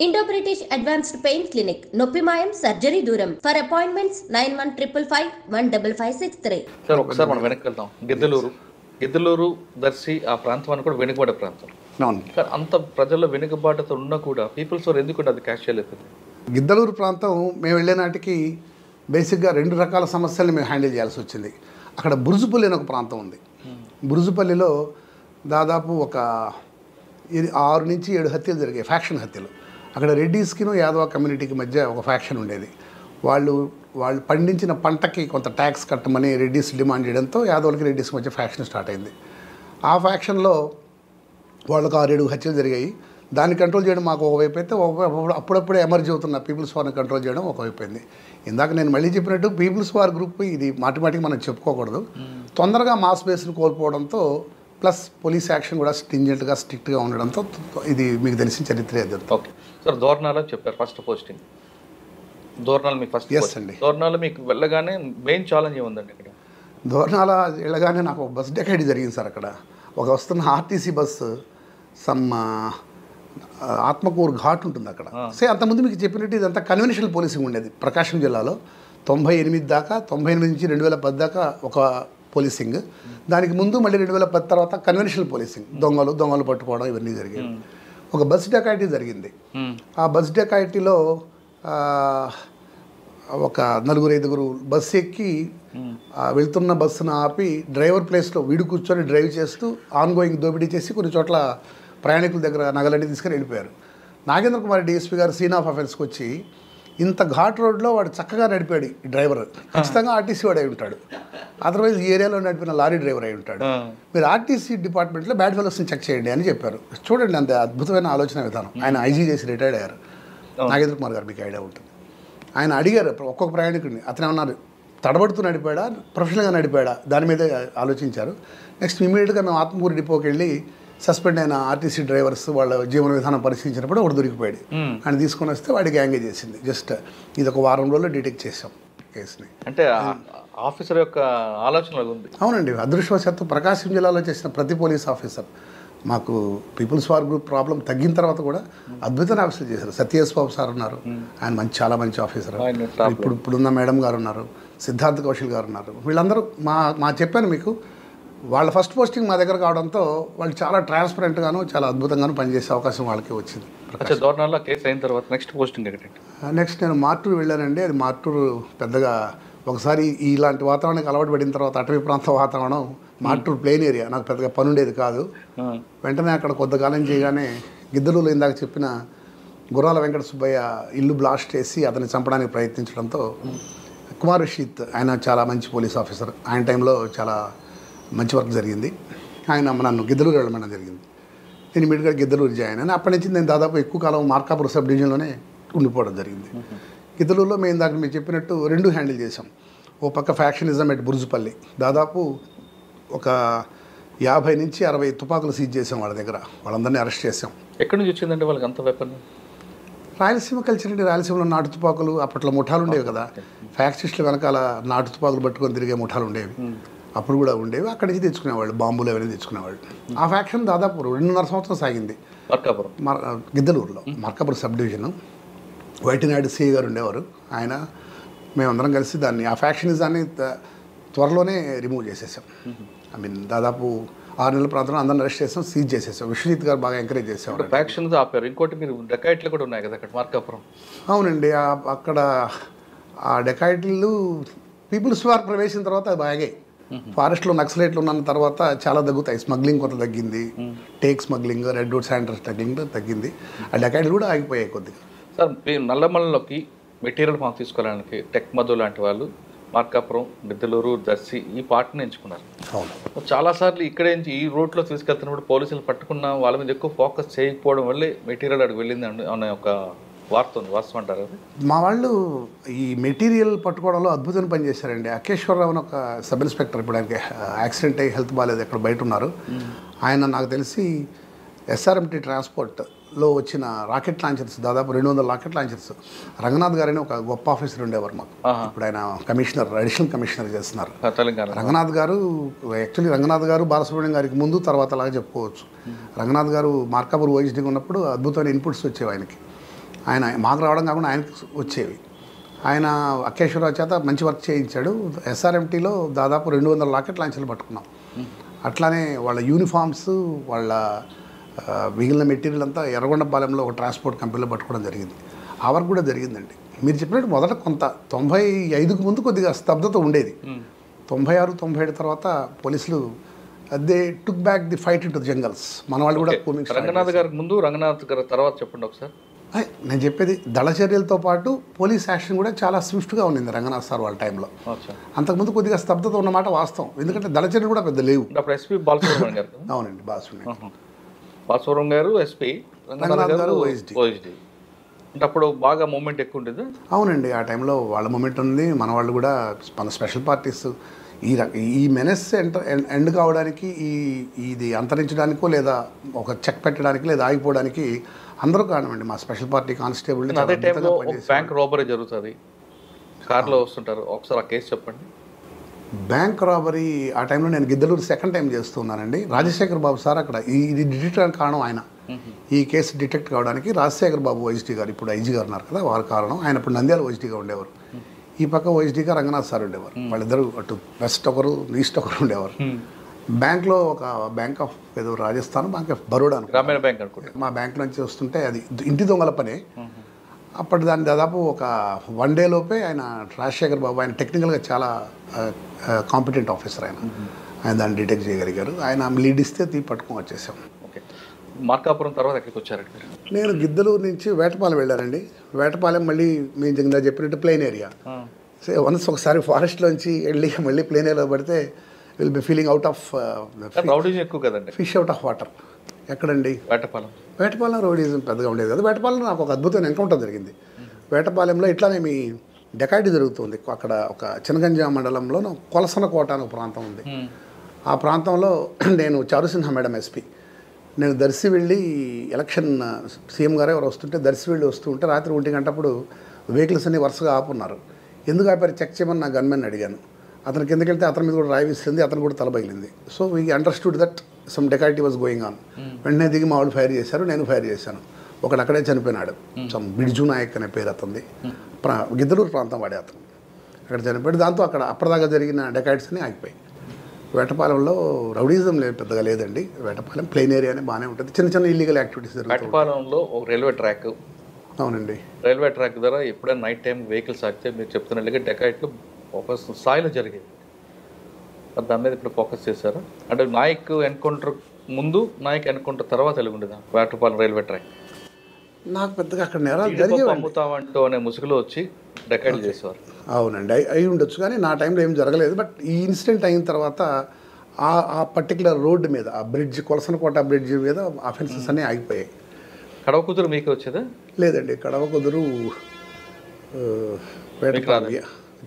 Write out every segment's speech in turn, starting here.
Indo British advanced pain clinic నొప్పిమాయం surgery దూరం for appointments 9155515563. Sir ఒకసారి మనం వెనక్కి వెళ్దాం. గిద్దలూరు దర్శి ఆ ప్రాంతం అని కూడా వెనుకబడే ప్రాంతం. సార్ అంత ప్రజల్లో వెనుకబాటుతో ఉన్నా కూడా పీపుల్స్ వారు ఎందుకు అది క్యాష్ చేయలేదు? గిద్దలూరు ప్రాంతం మేము వెళ్ళే నాటికి బేసిక్గా 2 రకాల సమస్యల్ని మేము హ్యాండిల్ చేయాల్సి వచ్చింది. అక్కడ బురుజుపల్లి అనే ఒక ప్రాంతం ఉంది. బురుజుపల్లిలో దాదాపు ఒక 6 నుంచి 7 హత్యలు జరిగాయి, ఫ్యాక్షన్ హత్యలు. అక్కడ రెడ్డీస్కిను యాదవ కమ్యూనిటీకి మధ్య ఒక ఫ్యాక్షన్ ఉండేది. వాళ్ళు పండించిన పంటకి కొంత ట్యాక్స్ కట్టమని రెడ్డీస్ డిమాండ్ చేయడంతో యాదవులకి రెడ్డీస్కి మధ్య ఫ్యాక్షన్ స్టార్ట్ అయింది. ఆ ఫ్యాక్షన్లో వాళ్ళకు 6-7 హత్యలు జరిగాయి. దాన్ని కంట్రోల్ చేయడం మాకు ఒకవైపు అయితే, అప్పుడప్పుడే ఎమర్జీ అవుతున్న పీపుల్స్ వార్ని కంట్రోల్ చేయడం ఒకవైపు అయింది. ఇందాక నేను మళ్ళీ చెప్పినట్టు పీపుల్స్ వార్ గ్రూప్ ఇది మాటిమాటికి మనం చెప్పుకోకూడదు. తొందరగా మాస్ బేస్ని కోల్పోవడంతో ప్లస్ పోలీస్ యాక్షన్ కూడా స్టింజెంట్గా స్ట్రిక్ట్గా ఉండడంతో ఇది మీకు తెలిసిన చరిత్రే ఎదురు. ఓకే సార్, దోర్నాల చెప్పారు ఫస్ట్ పోస్టింగ్. దోర్నాల మీకు ఫస్ట్? ఎస్ అండి. దోర్నాల మీకు వెళ్ళగానే మెయిన్ ఛాలెంజ్ ఏముందండి ఇక్కడ? దోర్నాల వెళ్ళగానే నాకు ఒక బస్ డెకైడ్ జరిగింది సార్. అక్కడ ఒక వస్తున్న ఆర్టీసీ బస్సు ఆత్మకూరు ఘాట్ ఉంటుంది అక్కడ. అంతకుముందు మీకు చెప్పినట్టు ఇదంతా కన్వెన్షనల్ పోలీసింగ్ ఉండేది ప్రకాశం జిల్లాలో. 98 దాకా, 98 నుంచి 2010 దాకా ఒక పోలీసింగ్. దానికి ముందు మళ్ళీ 2010 తర్వాత కన్వెన్షనల్ పోలీసింగ్, దొంగలు పట్టుకోవడం ఇవన్నీ జరిగాయి. ఒక బస్ డెకాయిటీ జరిగింది. ఆ బస్ డెకాయిటీలో ఒక 4-5 బస్సు ఎక్కి వెళ్తున్న బస్సును ఆపి డ్రైవర్ ప్లేస్లో వీడు కూర్చొని డ్రైవ్ చేస్తూ ఆన్గోయింగ్ దోపిడీ చేసి కొన్ని చోట్ల ప్రయాణికుల దగ్గర నగలన్నీ తీసుకుని వెళ్ళిపోయారు. నాగేంద్ర కుమార్ డిఎస్పీ గారు సీన్ ఆఫ్ అఫెన్స్కి వచ్చి ఇంత ఘాట్ రోడ్లో వాడు చక్కగా నడిపాడు ఈ డ్రైవర్, ఖచ్చితంగా ఆర్టీసీ వాడు అయి ఉంటాడు, అదర్వైజ్ ఈ ఏరియాలో నడిపిన లారీ డ్రైవర్ అయి ఉంటాడు, మీరు ఆర్టీసీ డిపార్ట్మెంట్లో బ్యాడ్ ఫెలోస్ని చెక్ చేయండి అని చెప్పారు. చూడండి అంత అద్భుతమైన ఆలోచన విధానం. ఆయన ఐజీ చేసి రిటైర్డ్ అయ్యారు నాగేంద్ర కుమార్ గారు, మీకు ఐడియా ఉంటుంది. ఆయన అడిగారు ఒక్కొక్క ప్రయాణికుడిని, అతను ఏమన్నారు తడబడుతూ నడిపాడా ప్రొఫెషనల్గా నడిపాడా దాని మీద ఆలోచించారు. నెక్స్ట్ ఇమీడియట్గా మేము ఆత్మకూరు డిపోకి వెళ్ళి సస్పెండ్ అయిన ఆర్టీసీ డ్రైవర్స్ వాళ్ళ జీవన విధానం పరిశీలించినప్పుడు ఒకటి దొరికిపోయాడు. ఆయన తీసుకొని వస్తే వాడికి యాంగేజ్ చేసింది. జస్ట్ ఇది ఒక వారం రోజుల్లో డిటెక్ట్ చేసాం కేసుని. అంటే ఆఫీసర్ యొక్క ఆలోచన ఉంది. అవునండి, అదృష్టవశాత్తు ప్రకాశం జిల్లాలో చేసిన ప్రతి పోలీస్ ఆఫీసర్ మాకు పీపుల్స్ వార్ గ్రూప్ ప్రాబ్లం తగ్గిన తర్వాత కూడా అద్భుతమైన ఆఫీసర్లు చేశారు. సత్యేష్ బాబు సార్ ఉన్నారు, ఆయన చాలా మంచి ఆఫీసర్. ఇప్పుడున్న మేడం గారు ఉన్నారు, సిద్ధార్థ్ కౌశల్ గారు ఉన్నారు. వీళ్ళందరూ మా చెప్పాను మీకు, వాళ్ళ ఫస్ట్ పోస్టింగ్ మా దగ్గర కావడంతో వాళ్ళు చాలా ట్రాన్స్పరెంట్గాను చాలా అద్భుతంగాను పనిచేసే అవకాశం వాళ్ళకి వచ్చింది. దోర్నాల్లో కేసు అయిన తర్వాత నెక్స్ట్ పోస్టింగ్ ఎక్కడండి? నెక్స్ట్ నేను మార్టూరు వెళ్ళానండి. అది మార్టూరు పెద్దగా ఒకసారి ఇలాంటి వాతావరణానికి అలవాటు పడిన తర్వాత అటవీ ప్రాంత వాతావరణం, మార్టూరు ప్లెయిన్ ఏరియా, నాకు పెద్దగా పని ఉండేది కాదు. వెంటనే అక్కడ కొంతకాలం చేయగానే గిద్దలూరులో ఇందాక చెప్పిన గుర్రాల వెంకట సుబ్బయ్య ఇల్లు బ్లాస్ట్ చేసి అతన్ని చంపడానికి ప్రయత్నించడంతో కుమార్ రషీద్, ఆయన చాలా మంచి పోలీస్ ఆఫీసర్, ఆయన టైంలో చాలా మంచి వర్క్ జరిగింది. ఆయన నన్ను గిద్దలూరు వెళ్ళమని జరిగింది. నేను ఇమీడియట్గా గిద్దలూరు జాయిన్ అని అప్పటి నుంచి నేను దాదాపు ఎక్కువ కాలం మార్కాపురం సబ్ డివిజన్లోనే ఉండిపోవడం జరిగింది. గిద్దలూరులో మేము ఇందాక మీరు చెప్పినట్టు 2 హ్యాండిల్ చేసాం. ఓ పక్క ఫ్యాక్షనిజం ఎట్ బురుజుపల్లి, దాదాపు ఒక 50 నుంచి 60 తుపాకులు సీజ్ చేసాం వాళ్ళ దగ్గర. వాళ్ళందరినీ అరెస్ట్ చేసాం. ఎక్కడి నుంచి వచ్చిందంటే వాళ్ళకి అంత వెపన్? రాయలసీమ కల్చర్ అండి. రాయలసీమలో నాటు తుపాకులు అప్పట్లో ముఠాలు ఉండేవి కదా, ఫ్యాక్సిస్టులు వెనకాల నాటు తుపాకులు పట్టుకొని తిరిగే ముఠాలు ఉండేవి, అప్పుడు కూడా ఉండేవి. అక్కడి నుంచి తెచ్చుకునేవాళ్ళు, బాంబులు అవన్నీ తెచ్చుకునేవాళ్ళు. ఆ ఫ్యాక్షన్ దాదాపు 2.5 సంవత్సరం సాగింది గిద్దలూరులో. మార్కాపురం సబ్ డివిజన్ వైటినాయుడు సిఐ గారు ఉండేవారు. ఆయన మేమందరం కలిసి దాన్ని, ఆ ఫ్యాక్షనిజాన్ని త్వరలోనే రిమూవ్ చేసేసాం. దాదాపు 6 నెలల ప్రాంతంలో అందరిని అరెస్ట్ చేసాం, సీజ్ చేసేసాం. విశ్వజిత్ గారు బాగా ఎంకరేజ్ చేసేవారు. ఫ్యాక్షన్స్ ఆపారు. ఇంకోటి మీరు డెకాయిట్లు కూడా ఉన్నాయి కదా అక్కడ మార్కాపురం? అవునండి, అక్కడ ఆ డెకాయిట్లు పీపుల్స్ వార్ ప్రవేశించిన తర్వాత అది బాగాయి. ఫారెస్ట్లో నక్సలైట్లు ఉన్న తర్వాత చాలా తగ్గుతాయి. స్మగ్లింగ్ కొంత తగ్గింది, take smuggling, red would sanders smuggling తగ్గింది. ఆ డెకాయిట్లు కూడా ఆగిపోయాయి కొద్దిగా. సార్ నల్లమల్లిలోకి మెటీరియల్ మనం తీసుకోవడానికి టెక్ మధు లాంటి వాళ్ళు మార్కాపురం, గిద్దలూరు, దర్శి ఈ పార్టీని ఎంచుకున్నారు. చాలాసార్లు ఇక్కడే నుంచి ఈ రూట్లో తీసుకెళ్తున్నప్పుడు పోలీసులు పట్టుకున్న వాళ్ళ మీద ఎక్కువ ఫోకస్ చేయకపోవడం వల్లే మెటీరియల్ అక్కడికి వెళ్ళింది అనే ఒక వార్త ఉంది. వాస్తవం అంటారు అది? మా వాళ్ళు ఈ మెటీరియల్ పట్టుకోవడంలో అద్భుతమైన పని చేశారండి. అకేశ్వరరావు అని ఒక సబ్ ఇన్స్పెక్టర్, ఇప్పుడు ఆయనకి యాక్సిడెంట్ అయ్యి హెల్త్ బాగాలేదు, ఎక్కడ బయట ఉన్నారు. ఆయన నాకు తెలిసి ఎస్ఆర్ఎంటీ ట్రాన్స్పోర్ట్లో వచ్చిన రాకెట్ లాంచర్స్, దాదాపు 200 రాకెట్ లాంచర్స్, రంగనాథ్ గారని ఒక గొప్ప ఆఫీసర్ ఉండేవారు మాకు. ఇప్పుడు ఆయన కమిషనర్, అడిషనల్ కమిషనర్ చేస్తున్నారు. రంగనాథ్ గారు యాక్చువల్లీ రంగనాథ్ గారు బాలసుబ్రహ్మణ్యం గారికి ముందు తర్వాత అలాగే చెప్పుకోవచ్చు. రంగనాథ్ గారు మార్కాపూర్ ఓఎస్డీగా ఉన్నప్పుడు అద్భుతమైన ఇన్పుట్స్ వచ్చేవి ఆయనకి. ఆయన మాకు రావడం కాకుండా ఆయనకు వచ్చేవి. ఆయన అఖిలేశ్వరరావు చేత మంచి వర్క్ చేయించాడు. ఎస్ఆర్ఎంటీలో దాదాపు 200 రాకెట్ లాంచర్లు పట్టుకున్నాం. అట్లానే వాళ్ళ యూనిఫామ్స్, వాళ్ళ మిగిలిన మెటీరియల్ అంతా ఎర్రగొండపాలెంలో ఒక ట్రాన్స్పోర్ట్ కంపెనీలో పట్టుకోవడం జరిగింది. ఆ వర్క్ కూడా జరిగిందండి. మీరు చెప్పినట్టు మొదట కొంత 95కు ముందు కొద్దిగా స్తబ్దత ఉండేది. 96, 97 తర్వాత పోలీసులు they took back the fight in to jungles. మన వాళ్ళు కూడా రంగనాథ్ గారికి ముందు, రంగనాథ్ గారి తర్వాత చెప్పండి ఒకసారి. నేను చెప్పేది దళ చర్యలతో పాటు పోలీస్ యాక్షన్ కూడా చాలా స్విఫ్ట్గా ఉంది రంగనాథ్ సార్ వాళ్ళ టైంలో. అంతకుముందు కొద్దిగా స్తబ్దత ఉన్నమాట వాస్తవం, ఎందుకంటే దళ చర్యలు కూడా పెద్ద లేవు. అప్పుడు ఎస్పీ బాలసుబ్రహ్మణ్యం గారు. అవునండి, బాలసుబ్రహ్మణ్యం గారు ఎస్పీ, రంగనాథ్ గారు ఓఎస్డీ. అంటే అప్పుడు బాగా మూమెంట్ ఎక్కువ ఉండేది. అవునండి, ఆ టైంలో వాళ్ళ మూమెంట్ ఉంది. మన వాళ్ళు కూడా మన స్పెషల్ పార్టీస్ ఈ మెనెస్ ఎండ్ కావడానికి, ఇది అంతరించడానికో లేదా ఒక చెక్ పెట్టడానికి లేదా ఆగిపోవడానికి అందరూ కారణమండి. మా స్పెషల్ పార్టీ కానిస్టేబుల్ అదే టైంలో బ్యాంక్ రాబరీ జరుగుతుంది, కార్లో వస్తుంటారు. ఒకసారి ఆ కేసు చెప్పండి. బ్యాంక్ రాబరీ ఆ టైంలో నేను గిద్దలూరు సెకండ్ టైం చేస్తున్నానండి. రాజశేఖర్ బాబు సార్ అక్కడ ఇది డిటెక్ట్ అవడానికి కారణం ఆయన. ఈ కేసు డిటెక్ట్ కావడానికి రాజశేఖర్ బాబు ఓఎస్డీ గారు, ఇప్పుడు ఐజీ గారు ఉన్నారు కదా, వారి కారణం. ఆయన ఇప్పుడు నంద్యాల ఓఎస్డీగా ఉండేవారు, ఈ పక్క ఓఎస్డీగా రంగనాథ్ సార్ ఉండేవారు. వాళ్ళిద్దరు అటు వెస్ట్ ఒకరు ఈస్ట్ ఒకరు ఉండేవారు. బ్యాంక్లో ఒక బ్యాంక్ ఆఫ్ ఏదో రాజస్థాన్, బ్యాంక్ ఆఫ్ బరోడా, గ్రామీణ బ్యాంక్ అనుకుంటే, మా బ్యాంక్ నుంచి వస్తుంటే అది ఇంటి దొంగల పనే. అప్పటి దాన్ని దాదాపు ఒక 1 డే లోపే ఆయన రాజశేఖర్ బాబు, ఆయన టెక్నికల్గా చాలా కాంపిటెంట్ ఆఫీసర్, ఆయన దాన్ని డిటెక్ట్ చేయగలిగారు. ఆయన లీడ్ ఇస్తే పట్టుకొని వచ్చేసాం. ఓకే, మార్కాపురం తర్వాత ఎక్కడికి వచ్చారండి? నేను గిద్దలూరు నుంచి వేటపాలెం వెళ్ళానండి. వేటపాలెం మళ్ళీ మేము కింద చెప్పినట్టు ప్లెయిన్ ఏరియా. సో వన్స్ ఒకసారి ఫారెస్ట్లోంచి వెళ్ళి మళ్ళీ ప్లెయిన్ ఏరియాలో పడితే will be feeling out of rowdyism ఎక్కువ కదండి, ఫిష్ అవుట్ ఆఫ్ వాటర్. ఎక్కడండి? వేటపాలెం రౌడీజం పెద్దగా ఉండేది కదా. వేటపాలెం నాకు ఒక అద్భుతమైన ఎన్కౌంటర్ జరిగింది. వేటపాలెంలో ఇట్లానే మీ డెకాయిటీ జరుగుతుంది. అక్కడ ఒక చినగంజా మండలంలో కొలసనకోట అనే ఒక ప్రాంతం ఉంది. ఆ ప్రాంతంలో నేను చారుసింహ మేడం ఎస్పీ, నేను దర్శి వెళ్ళి ఎలక్షన్ సీఎం గారు ఎవరు వస్తుంటే దర్శి వెళ్ళి వస్తూ ఉంటే రాత్రి 1 గంటప్పుడు వెహికల్స్ అన్ని వరుసగా ఆపున్నారు. ఎందుకు ఆపారు చెక్ చేయమని నా గన్మెన్ అడిగాను. అతను కిందకి వెళ్తే అతని మీద కూడా రాయి విసిరింది, అతను కూడా తలబగిలింది. So we understood that some dacoity was going on. వెంటనే దిగి మా వాళ్ళు ఫైర్ చేశారు, నేను ఫైర్ చేశాను. ఒకడు అక్కడే చనిపోయినాడు. సమ్ బిడ్జు నాయక్ అనే పేరు అతనిది, గిద్దలూరు ప్రాంతం వాడే అతను. అక్కడ చనిపోయాడు. దాంతో అక్కడ అప్పటిదాకా జరిగిన డెకాయిట్స్ అన్నీ ఆగిపోయి. వేటపాలెంలో రౌడీజం పెద్దగా లేదండి. వేటపాలెం ప్లెయిన్ ఏరియానే బాగానే ఉంటుంది. చిన్న చిన్న ఇల్లీగల్ యాక్టివిటీస్ జరుగుతాయి. వేటపాలెంలో ఒక రైల్వే ట్రాక్. అవునండి, రైల్వే ట్రాక్ ద్వారా ఎప్పుడైనా నైట్ టైం వెహికల్స్ ఆగితే మీరు చెప్తున్నట్లుగా డెకాయిట్లు ఒక స్థాయిలో జరిగేది. దాని మీద ఇప్పుడు ఫోకస్ చేశారు. అంటే నాయక్ ఎన్కౌంటర్ ముందు, నాయక్ ఎన్కౌంటర్ తర్వాత ఎలాగుండేదా వేటపాలెం రైల్వే ట్రాక్? నాకు పెద్దగా అక్కడ నేరాలు జరిగేవి. అమ్ముతామంటూ అనే ముసుగులో వచ్చి డెకాయిట్లు చేసేవారు. అవునండి, అయి ఉండొచ్చు, కానీ నా టైంలో ఏం జరగలేదు. బట్ ఈ ఇన్సిడెంట్ అయిన తర్వాత ఆ పర్టికులర్ రోడ్డు మీద, ఆ బ్రిడ్జ్, కొలసనకోట బ్రిడ్జ్ మీద అఫెన్సెస్ అన్నీ ఆగిపోయాయి. కడవ కుదురు మీకు వచ్చేదా? లేదండి, కడవ కుదురు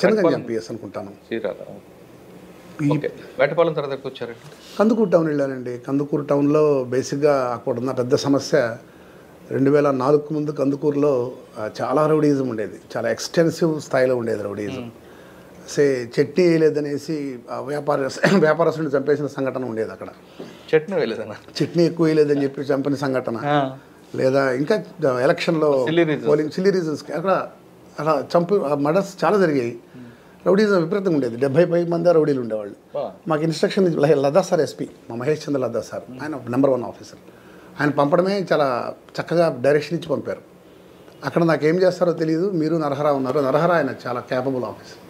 చిన్నగా ఎంపీఎస్ అనుకుంటాను. వేటపాలెం తర్వాత వచ్చారండి? కందుకూరు టౌన్ వెళ్ళానండి. కందుకూరు టౌన్లో బేసిక్గా అక్కడ ఉన్న పెద్ద సమస్య 2004 ముందు కందుకూరులో చాలా రౌడీజం ఉండేది. చాలా ఎక్స్టెన్సివ్ స్థాయిలో ఉండేది రౌడీజం. చట్నీ వేయలేదనేసి వ్యాపారస్తుని చంపేసిన సంఘటన ఉండేది అక్కడ. చట్నీ ఎక్కువ వేయలేదని చెప్పి చంపిన సంఘటన, లేదా ఇంకా ఎలక్షన్లో పోలింగ్ సిల్లీ రీజన్స్కి అక్కడ అలా మర్డర్స్ చాలా జరిగాయి. రౌడీజం విపరీతంగా ఉండేది. 70 మంది రౌడీలు ఉండేవాళ్ళు. మాకు ఇన్స్ట్రక్షన్ లద్దా సార్ ఎస్పీ, మా మహేష్ చంద్ర లద్దా సార్, ఆయన నెంబర్ 1 ఆఫీసర్. ఆయన పంపడమే చాలా చక్కగా డైరెక్షన్ ఇచ్చి పంపారు. అక్కడ నాకు ఏం చేస్తారో తెలియదు, మీరు నరహరా ఉన్నారు. నరహరా ఆయన చాలా క్యాపబుల్ ఆఫీసర్.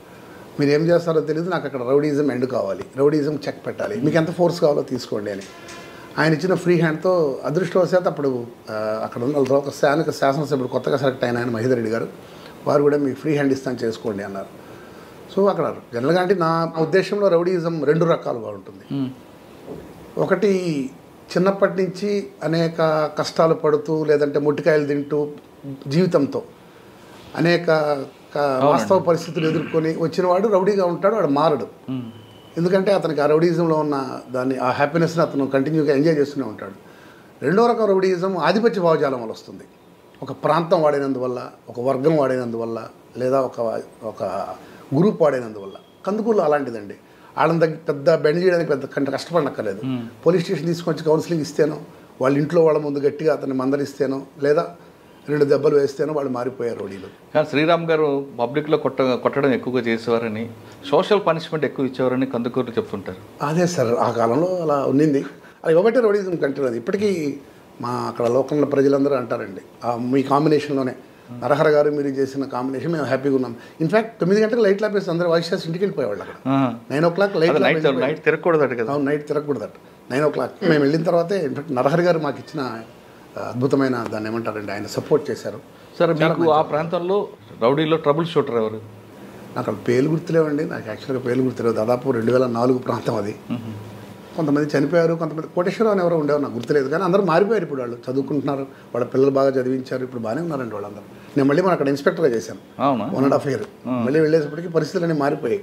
మీరు ఏం చేస్తారో తెలియదు, నాకు అక్కడ రౌడీజం ఎండ్ కావాలి, రౌడీజం చెక్ పెట్టాలి, మీకు ఎంత ఫోర్స్ కావాలో తీసుకోండి అని ఆయన ఇచ్చిన ఫ్రీ హ్యాండ్తో అదృష్టవశాత్తు అప్పుడు అక్కడ ఉన్న ఒక స్థానిక శాసనసభ్యుడు కొత్తగా సెలెక్ట్ అయిన ఆయన మహేందర్ రెడ్డి గారు, వారు కూడా మీకు ఫ్రీ హ్యాండ్ ఇస్తాను చేసుకోండి అన్నారు. సో అక్కడ జనరల్గా అంటే నా ఉద్దేశంలో రౌడీజం 2 రకాలుగా ఉంటుంది. ఒకటి చిన్నప్పటి నుంచి అనేక కష్టాలు పడుతూ లేదంటే మొట్టికాయలు తింటూ జీవితంతో అనేక వాస్తవ పరిస్థితులు ఎదుర్కొని వచ్చినవాడు రౌడీగా ఉంటాడు, వాడు మారడు. ఎందుకంటే అతనికి ఆ రౌడీజంలో ఉన్న ఆ హ్యాపీనెస్ని అతను కంటిన్యూగా ఎంజాయ్ చేస్తూనే ఉంటాడు. రెండో రకం రౌడీజం ఆధిపత్య భావజాలం వల్ల వస్తుంది. ఒక ప్రాంతం వాడినందువల్ల, ఒక వర్గం వాడినందువల్ల, లేదా ఒక గ్రూప్ వాడినందువల్ల. కందుకూరులో అలాంటిదండి. వాళ్ళని పెద్ద బెండ్ చేయడానికి పెద్ద కష్టపడనక్కర్లేదు. పోలీస్ స్టేషన్ తీసుకొచ్చి కౌన్సిలింగ్ ఇస్తేనో, వాళ్ళ ఇంట్లో వాళ్ళ ముందు గట్టిగా అతన్ని మందలిస్తేనో, లేదా 2 దెబ్బలు వేస్తేనో వాళ్ళు మారిపోయారు రౌడీలు. కానీ శ్రీరామ్ గారు పబ్లిక్లో కొట్టడం ఎక్కువగా చేసేవారని, సోషల్ పనిష్మెంట్ ఎక్కువ ఇచ్చేవారని కందుకూరు చెప్తుంటారు. అదే సార్, ఆ కాలంలో అలా ఉన్నింది. అది ఒకటే రౌడీజం కంటిన్యూ. అది ఇప్పటికీ మా అక్కడ లోకల్ ప్రజలందరూ అంటారండి, మీ కాంబినేషన్లోనే నరహర గారు మీరు చేసిన కాంబినేషన్ మేము హ్యాపీగా ఉన్నాం. ఇన్ఫాక్ట్ 9 గంటలకు లైట్లు ఆపేసి అందరూ వాయిస్ చేసి ఇంటికి వెళ్ళిపోయేవాళ్ళు. అక్కడ 9 o'clock లైట్ నైట్ తిరగకూడదు కదా. అవును, నైట్ తిరగకూడదట. 9 o'clock మేము వెళ్ళిన తర్వాతే ఇన్ఫాక్ట్ నరహరి గారు మాకు ఇచ్చిన అద్భుతమైన దాన్ని ఏమంటారండి, ఆయన సపోర్ట్ చేశారు. సరే, మీకు ఆ ప్రాంతంలో రౌడీలో ట్రబుల్ షూటర్ ఎవరు? నాకు అక్కడ పేర్లు గుర్తులేవండి. నాకు యాక్చువల్గా పేర్లు గుర్తులేవు. దాదాపు 2004 ప్రాంతం అది. కొంతమంది చనిపోయారు, కొంతమంది కోటేశ్వరరావు అని ఎవరో ఉండేవారు, నాకు గుర్తులేదు. కానీ అందరూ మారిపోయారు. ఇప్పుడు వాళ్ళు చదువుకుంటున్నారు, వాళ్ళ పిల్లలు బాగా చదివించారు, ఇప్పుడు బాగానే ఉన్నారండి వాళ్ళందరూ. నేను మళ్ళీ మనం అక్కడ ఇన్స్పెక్టర్గా చేశాను 1.5 year. మళ్ళీ వెళ్ళేటప్పటికి పరిస్థితులు అన్నీ మారిపోయాయి.